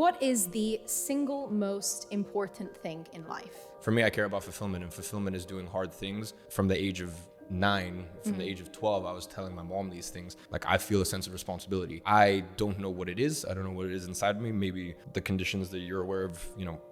What is the single most important thing in life? For me, I care about fulfillment, and fulfillment is doing hard things. From the age of 9, from the age of 12, I was telling my mom these things. Like, I feel a sense of responsibility. I don't know what it is. I don't know what it is inside me. Maybe the conditions that you're aware of,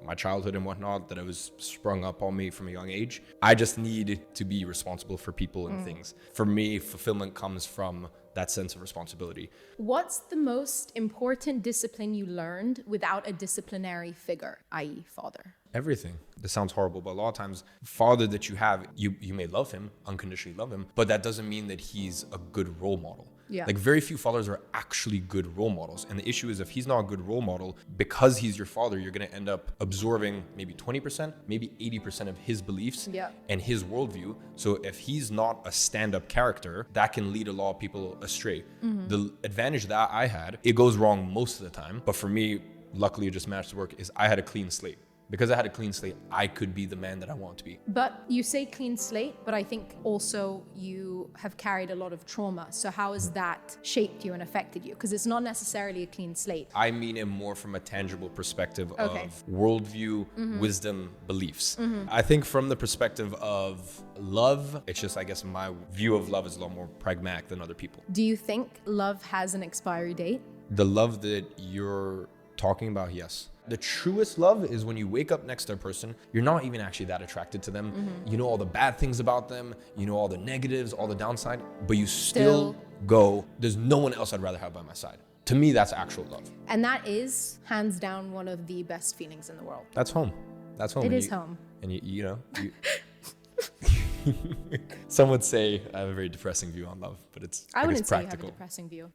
my childhood and whatnot, that it was sprung up on me from a young age. I just need to be responsible for people and things. For me, fulfillment comes from that sense of responsibility. What's the most important discipline you learned without a disciplinary figure, i.e. father? Everything. This sounds horrible, but a lot of times, father that you have, you may love him, unconditionally love him, but that doesn't mean that he's a good role model. Yeah. Like, very few fathers are actually good role models. And the issue is, if he's not a good role model, because he's your father, you're going to end up absorbing maybe 20%, maybe 80% of his beliefs and his worldview. So if he's not a stand-up character, that can lead a lot of people astray. The advantage that I had, it goes wrong most of the time, but for me, luckily it just managed to work, is I had a clean slate. Because I had a clean slate, I could be the man that I want to be. But you say clean slate, but I think also you have carried a lot of trauma. So how has that shaped you and affected you? Because it's not necessarily a clean slate. I mean it more from a tangible perspective of worldview, wisdom, beliefs. I think from the perspective of love, it's just, I guess my view of love is a lot more pragmatic than other people. Do you think love has an expiry date? The love that you're talking about, yes. The truest love is when you wake up next to a person, you're not even actually that attracted to them. You know all the bad things about them, you know all the negatives, all the downside, but you still go, there's no one else I'd rather have by my side. To me, that's actual love. And that is, hands down, one of the best feelings in the world. That's home. That's home. It is home. And some would say I have a very depressing view on love, but it's I wouldn't say you have a practical. depressing view.